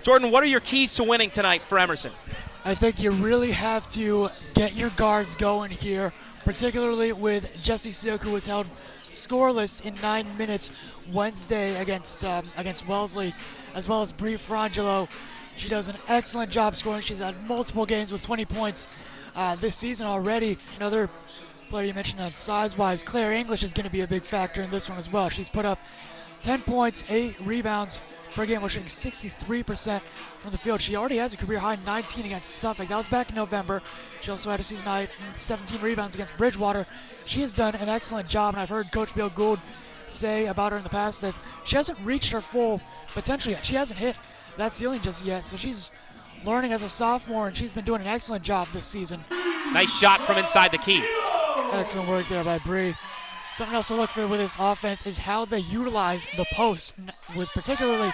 Jordan, what are your keys to winning tonight for Emerson? I think you really have to get your guards going here, particularly with Jessie Silk, who was held scoreless in 9 minutes Wednesday against Wellesley, as well as Bri Frongillo. She does an excellent job scoring. She's had multiple games with 20 points this season already. Another player you mentioned on size-wise, Claire English, is going to be a big factor in this one as well. She's put up 10 points, 8 rebounds per game, which is 63% from the field. She already has a career-high 19 against Suffolk. That was back in November. She also had a season high 17 rebounds against Bridgewater. She has done an excellent job, and I've heard Coach Bill Gould say about her in the past that she hasn't reached her full potential yet. She hasn't hit that ceiling just yet, so she's learning as a sophomore, and she's been doing an excellent job this season. Nice shot from inside the key. Excellent work there by Bri. Something else to look for with this offense is how they utilize the post, with particularly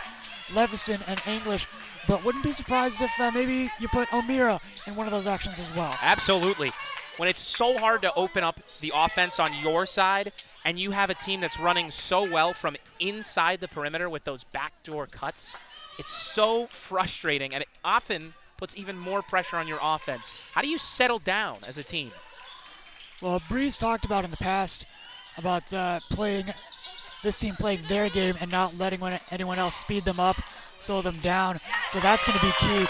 Levison and English. But wouldn't be surprised if maybe you put O'Meara in one of those actions as well. Absolutely. When it's so hard to open up the offense on your side, and you have a team that's running so well from inside the perimeter with those backdoor cuts, it's so frustrating, and it often puts even more pressure on your offense. How do you settle down as a team? Well, Bri's talked about in the past about this team playing their game and not letting anyone else speed them up, slow them down. So that's going to be key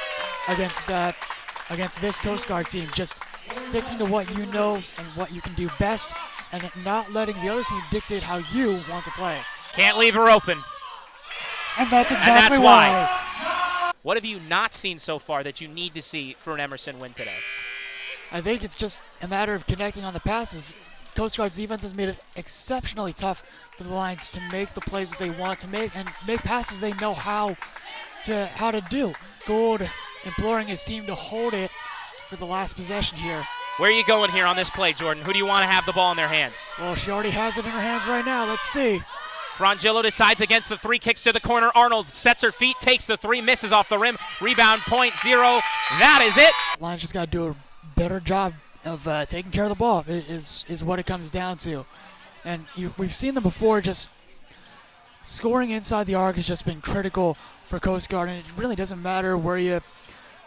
against this Coast Guard team. Just sticking to what you know and what you can do best, and not letting the other team dictate how you want to play. Can't leave her open. And that's exactly why. What have you not seen so far that you need to see for an Emerson win today? I think it's just a matter of connecting on the passes. Coast Guard's defense has made it exceptionally tough for the Lions to make the plays that they want to make and make passes they know how to do. Gould imploring his team to hold it for the last possession here. Where are you going here on this play, Jordan? Who do you want to have the ball in their hands? Well, she already has it in her hands right now. Let's see. Frongillo decides against the three, kicks to the corner. Arnold sets her feet, takes the three, misses off the rim. Rebound, 0. That is it. Lions just got to do a better job of taking care of the ball is what it comes down to. And we've seen them before. Just scoring inside the arc has just been critical for Coast Guard, and it really doesn't matter where you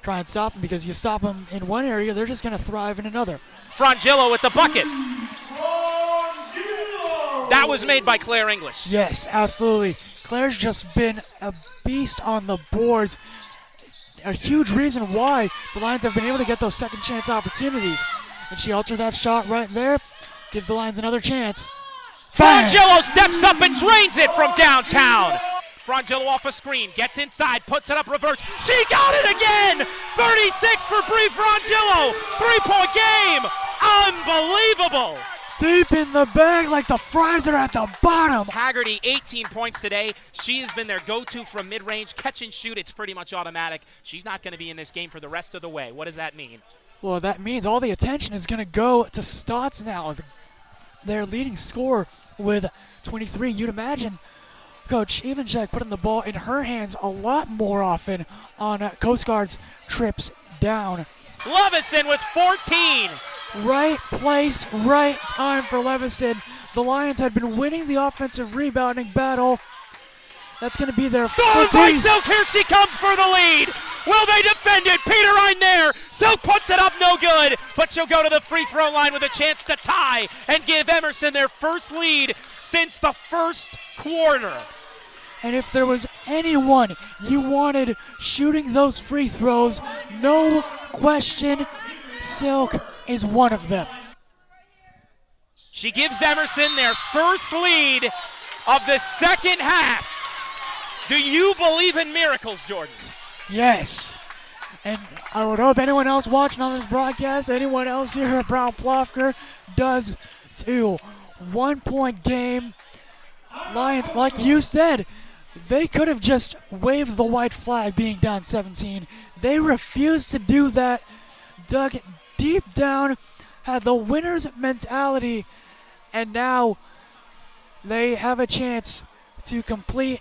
try and stop them, because you stop them in one area, they're just going to thrive in another. Frongillo with the bucket. That was made by Claire English. Yes, absolutely. Claire's just been a beast on the boards. A huge reason why the Lions have been able to get those second chance opportunities. And she altered that shot right there, gives the Lions another chance. Frongillo steps up and drains it from downtown. Frongillo off a screen, gets inside, puts it up reverse. She got it again! 36 for Bri Frongillo. 3-point game. Unbelievable. Deep in the bag like the fries are at the bottom. Haggerty, 18 points today. She has been their go-to from mid-range. Catch and shoot, it's pretty much automatic. She's not going to be in this game for the rest of the way. What does that mean? Well, that means all the attention is going to go to Stotts now, their leading scorer with 23. You'd imagine Coach Evanchek putting the ball in her hands a lot more often on Coast Guard's trips down. Levison with 14. Right place, right time for Levison. The Lions had been winning the offensive rebounding battle. That's going to be their 14th. Stolen by Silk, here she comes for the lead. Will they defend it? Peter Ryan there. Silk puts it up, no good, but she'll go to the free throw line with a chance to tie and give Emerson their first lead since the first quarter. And if there was anyone you wanted shooting those free throws, no question, Silk is one of them. She gives Emerson their first lead of the second half. Do you believe in miracles, Jordan? Yes. And I would hope anyone else watching on this broadcast, anyone else here at Brown Plofker, does too. 1-point game. Lions, like you said, they could have just waved the white flag being down 17. They refused to do that. Dug deep down, had the winner's mentality, and now they have a chance to complete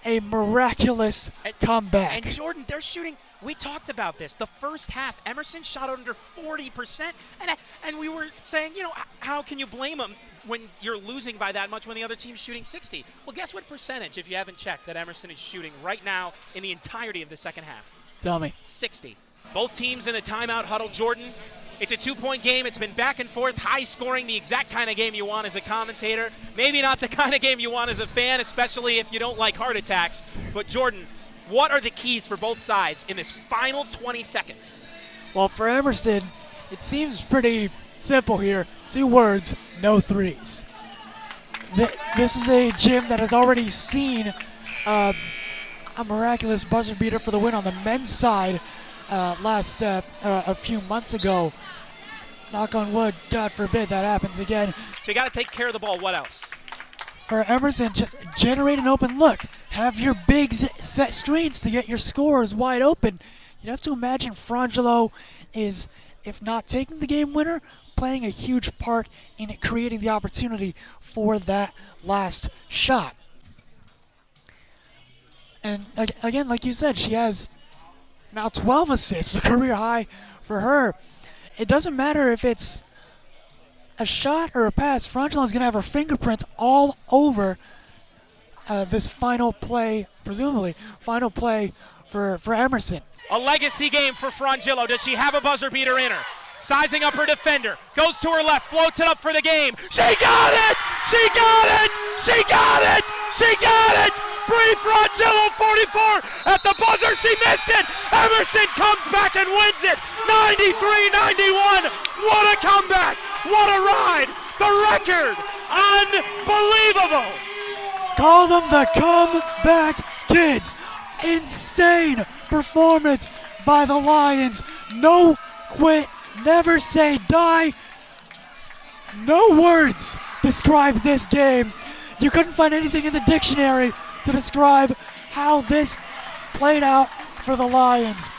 a miraculous comeback. And Jordan, they're shooting. We talked about this. The first half, Emerson shot under 40%, and we were saying, how can you blame them when you're losing by that much when the other team's shooting 60? Well, guess what percentage, if you haven't checked, that Emerson is shooting right now in the entirety of the second half? Tell me. 60. Both teams in the timeout huddle. Jordan, it's a 2-point game. It's been back and forth, high scoring, the exact kind of game you want as a commentator. Maybe not the kind of game you want as a fan, especially if you don't like heart attacks. But Jordan, what are the keys for both sides in this final 20 seconds? Well, for Emerson, it seems pretty simple here. 2 words, no threes. This is a gym that has already seen a miraculous buzzer beater for the win on the men's side a few months ago. Knock on wood, God forbid that happens again. So you got to take care of the ball. What else? For Emerson, just generate an open look. Have your bigs set screens to get your scores wide open. You have to imagine Frongillo is, if not taking the game winner, playing a huge part in creating the opportunity for that last shot. And again, like you said, she has now 12 assists, a career high for her. It doesn't matter if it's a shot or a pass. Frongillo is going to have her fingerprints all over this final play, presumably final play for Emerson. A legacy game for Frongillo. Does she have a buzzer beater in her? Sizing up her defender, goes to her left, floats it up for the game. She got it! She got it! She got it! She got it! Bri Frongillo, 44 at the buzzer. She missed it. Emerson comes back and wins it. 93-91. What a comeback! What a ride! The record, unbelievable! Call them the comeback kids. Insane performance by the Lions. No quit. Never say die. No words describe this game. You couldn't find anything in the dictionary to describe how this played out for the Lions.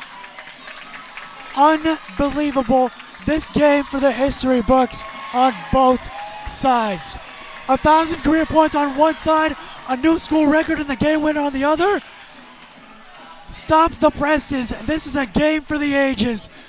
Unbelievable. This game for the history books on both sides. 1,000 career points on one side, a new school record in the game winner on the other. Stop the presses. This is a game for the ages.